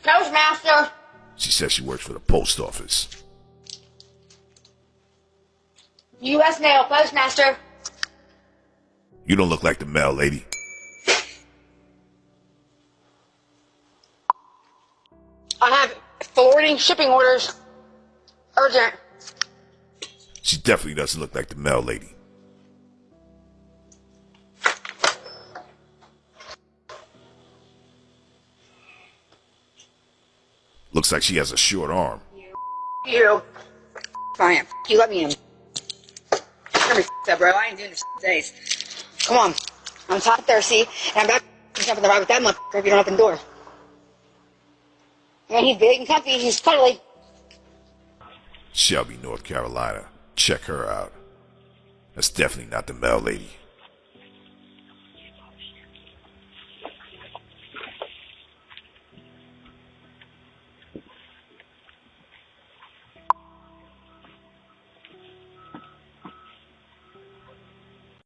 Postmaster. She says she works for the post office. U.S. mail, postmaster. You don't look like the mail lady. I have forwarding shipping orders. Urgent. She definitely doesn't look like the mail lady. Looks like she has a short arm. You. Fine. You let me in. Let me up, bro. I ain't doing this days. Come on. I'm top thirsty, and I'm about to jump in the ride with that motherfucker if you don't open the door. And he's big and comfy. He's cuddly. Shelby, North Carolina. Check her out. That's definitely not the mail lady.